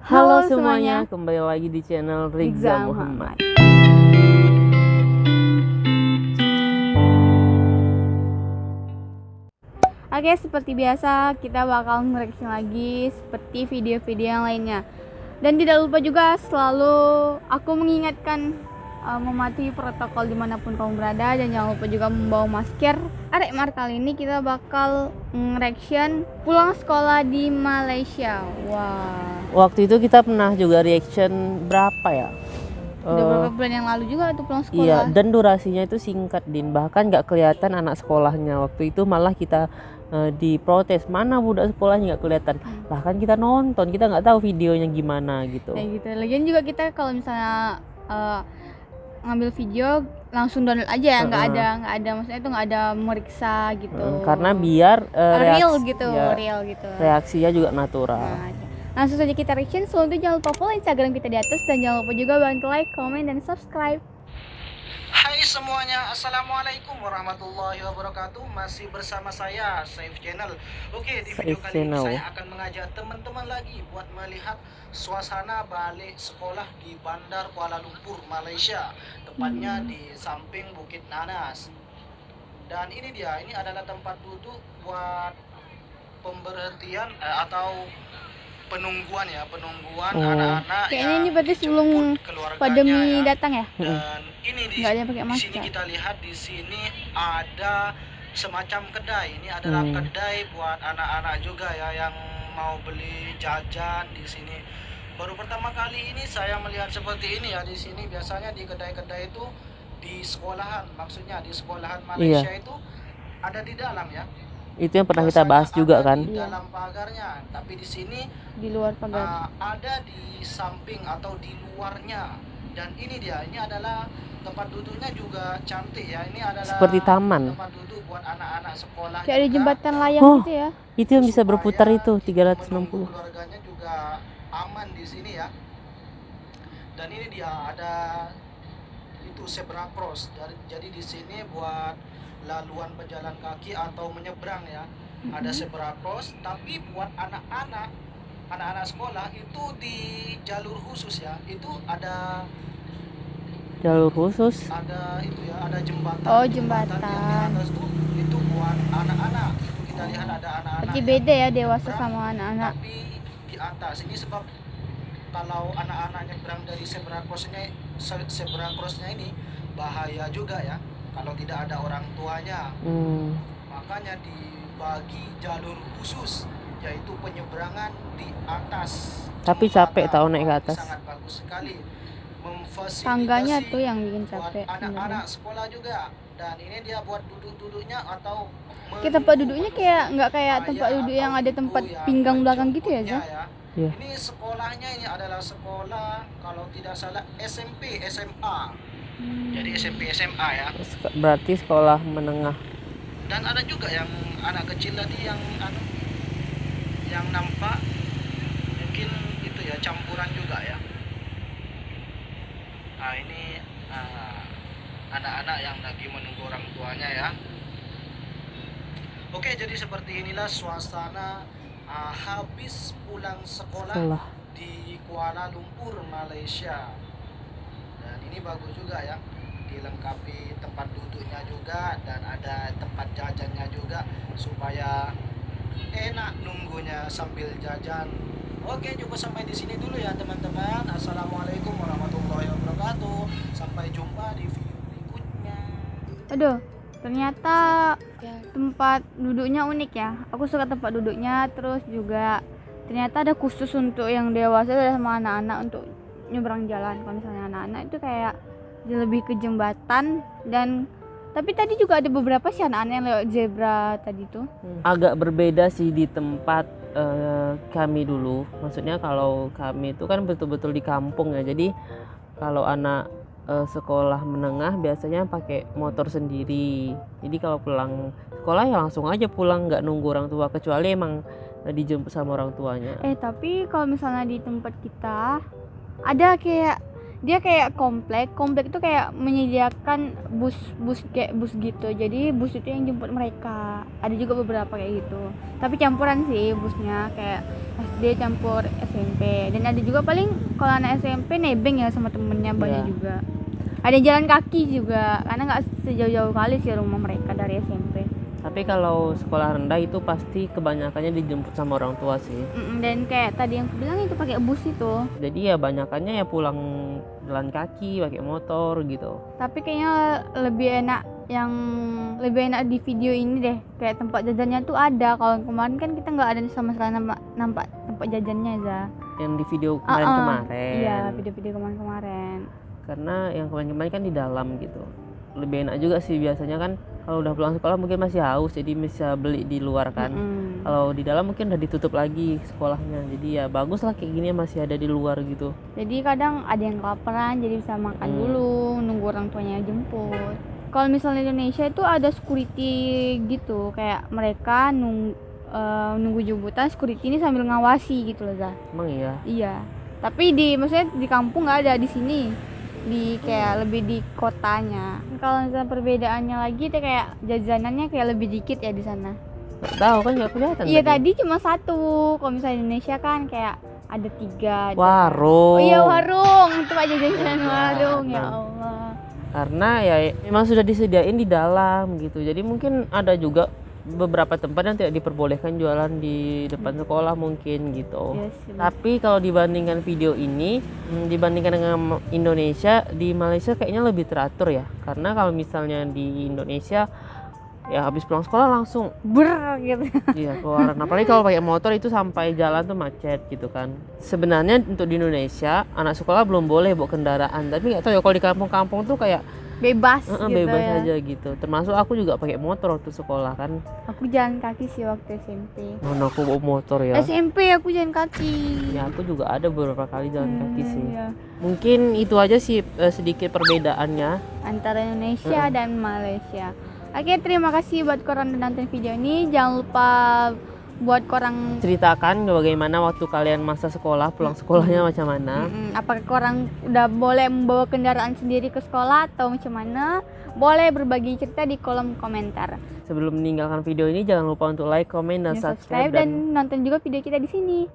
Halo semuanya, kembali lagi di channel Rizza Muhammad. Oke, seperti biasa kita bakal nge-reaction lagi seperti video-video yang lainnya. Dan tidak lupa juga selalu aku mengingatkan mematuhi protokol dimanapun kamu berada, dan jangan lupa juga membawa masker. Arek Mar, kali ini kita bakal nge-reaction pulang sekolah di Malaysia. Wah. Waktu itu kita pernah juga reaction berapa ya? Udah beberapa bulan yang lalu juga tuh pulang sekolah. Iya, dan durasinya itu singkat, Din. Bahkan nggak kelihatan anak sekolahnya. Waktu itu malah kita diprotes, mana budak sekolahnya nggak kelihatan. Bahkan kita nonton, kita nggak tahu videonya gimana gitu. Kayak gitu. Lagian juga kita kalau misalnya ngambil video langsung download aja ya, nggak ada maksudnya itu nggak ada meriksa gitu. Karena biar real gitu, ya, real gitu. Reaksinya juga natural. Nah, langsung saja kita reaction. Sebelum itu jangan lupa follow Instagram kita di atas, dan jangan lupa juga bantu like, komen, dan subscribe. Hai semuanya, assalamualaikum warahmatullahi wabarakatuh. Masih bersama saya Saif Channel. Oke, di video kali ini saya akan mengajak teman-teman lagi buat melihat suasana balik sekolah di Bandar Kuala Lumpur, Malaysia, tepatnya di samping Bukit Nanas. Dan ini dia, ini adalah tempat duduk buat pemberhentian atau penungguan anak-anak. Kayaknya ini berarti sebelum pandemi datang ya. Dan ini di sini kita lihat di sini ada semacam kedai. Ini adalah kedai buat anak-anak juga ya yang mau beli jajan di sini. Baru pertama kali ini saya melihat seperti ini ya di sini. Biasanya di kedai-kedai itu di sekolahan, maksudnya di sekolahan Malaysia itu ada di dalam ya. Itu yang pernah kita bahas juga kan. Di dalam pagarnya, tapi di sini di luar pagar. Ada di samping atau di luarnya. Dan ini dia, ini adalah tempat duduknya juga cantik ya. Ini adalah seperti taman. Tempat duduk buat anak-anak sekolah. Kayak ada jembatan layang gitu ya. Itu yang bisa berputar itu 360. Keluarganya juga aman di sini ya. Dan ini dia ada itu zebra cross. Jadi di sini buat laluan pejalan kaki atau menyeberang ya. Ada zebra cross, tapi buat anak-anak sekolah itu di jalur khusus ya. Itu ada jalur khusus. Ada itu ya, ada jembatan. Oh, jembatan. Yang di atas itu buat anak-anak. Itu kita lihat ada anak-anak. Berarti beda ya dewasa sama anak-anak. Tapi di atas ini sebab kalau anak-anak nyebrang dari zebra crossnya ini bahaya juga ya. Kalau tidak ada orang tuanya, makanya dibagi jalur khusus, yaitu penyeberangan di atas. Tapi capek tahu naik ke atas. Sangat bagus sekali, memfasilitasi tangganya tuh yang bikin capek. Anak-anak sekolah juga. Dan ini dia buat duduk-duduknya atau kita tempat duduknya kayak nggak kayak tempat duduk yang ada tempat pinggang belakang gitu ya, Zah? Ya. Ini sekolahnya ini adalah sekolah kalau tidak salah SMP SMA. Jadi SMP SMA ya. Berarti sekolah menengah. Dan ada juga yang anak kecil tadi yang nampak mungkin itu ya campuran juga ya. Nah ini anak-anak yang lagi menunggu orang tuanya ya. Oke, jadi seperti inilah suasana habis pulang sekolah di Kuala Lumpur, Malaysia. Dan ini bagus juga ya, dilengkapi tempat duduknya juga, dan ada tempat jajannya juga supaya enak nunggunya sambil jajan. Oke, cukup sampai di sini dulu ya teman-teman. Assalamualaikum warahmatullahi wabarakatuh. Sampai jumpa di video berikutnya. Aduh, ternyata tempat duduknya unik ya. Aku suka tempat duduknya, terus juga ternyata ada khusus untuk yang dewasa dan sama anak-anak untuk nyebrang jalan. Kalau misalnya anak-anak itu kayak lebih ke jembatan, dan tapi tadi juga ada beberapa sih anak-anak yang lewat zebra tadi tuh. Agak berbeda sih di tempat kami dulu. Maksudnya kalau kami itu kan betul-betul di kampung ya. Jadi kalau anak sekolah menengah biasanya pakai motor sendiri. Jadi kalau pulang sekolah ya langsung aja pulang, nggak nunggu orang tua, kecuali emang dijemput sama orang tuanya. Tapi kalau misalnya di tempat kita ada kayak dia kayak komplek itu kayak menyediakan bus kayak bus gitu, jadi bus itu yang jemput mereka. Ada juga beberapa kayak gitu, tapi campuran sih busnya, kayak SD campur SMP. Dan ada juga paling kalau anak SMP nebeng ya sama temennya banyak Iya. juga. Ada jalan kaki juga karena nggak sejauh-jauh kali sih rumah mereka dari SMP. Tapi kalau sekolah rendah itu pasti kebanyakannya dijemput sama orang tua sih. Dan kayak tadi yang aku bilang itu pakai bus itu. Jadi ya banyakannya ya pulang jalan kaki, pakai motor gitu. Tapi kayaknya lebih enak di video ini deh, kayak tempat jajannya tuh ada. Kalau kemarin kan kita nggak ada sama sekali nampak tempat jajannya aja. Yang di video kemarin. Iya, video-video kemarin. Karena yang kemarin kan di dalam gitu. Lebih enak juga sih, biasanya kan kalau udah pulang sekolah mungkin masih haus, jadi bisa beli di luar kan. Kalau di dalam mungkin udah ditutup lagi sekolahnya, jadi ya bagus lah kayak gini masih ada di luar gitu. Jadi kadang ada yang kelaparan jadi bisa makan dulu, nunggu orang tuanya jemput. Kalau misalnya Indonesia itu ada security gitu, kayak mereka nunggu jemputan, security ini sambil ngawasi gitu loh, Zah. Emang iya? Iya, tapi maksudnya di kampung nggak ada, di sini di kayak lebih di kotanya. Kalau misalnya perbedaannya lagi tuh kayak jajanannya kayak lebih dikit ya di sana. Nggak tahu kan, nggak kelihatan. Iya tadi cuma satu. Kalau misalnya Indonesia kan kayak ada 3. Warung. Oh iya, warung, tempat jajan warung, ya Allah. Karena ya memang sudah disediain di dalam gitu, jadi mungkin ada juga beberapa tempat yang tidak diperbolehkan jualan di depan sekolah mungkin gitu. Yes, Tapi kalau dibandingkan video ini, dibandingkan dengan Indonesia, di Malaysia kayaknya lebih teratur ya. Karena kalau misalnya di Indonesia ya habis pulang sekolah langsung gitu. iya keluaran. Apalagi kalau pakai motor itu sampai jalan tuh macet gitu kan. Sebenarnya untuk di Indonesia anak sekolah belum boleh bawa kendaraan, tapi nggak tahu ya kalau di kampung-kampung tuh kayak Bebas gitu bebas ya. aja gitu. Termasuk aku juga pakai motor waktu sekolah kan. Aku jalan kaki sih waktu SMP. Mana aku bawa motor ya. SMP aku jalan kaki. Ya aku juga ada beberapa kali jalan kaki sih. Iya. Mungkin itu aja sih sedikit perbedaannya Antara Indonesia dan Malaysia. Oke, terima kasih buat korang udah nonton video ini. Jangan lupa buat korang ceritakan bagaimana waktu kalian masa sekolah, pulang sekolahnya macam mana. apakah korang udah boleh membawa kendaraan sendiri ke sekolah atau macam mana. Boleh berbagi cerita di kolom komentar. Sebelum meninggalkan video ini jangan lupa untuk like, comment, dan subscribe Dan nonton juga video kita di sini.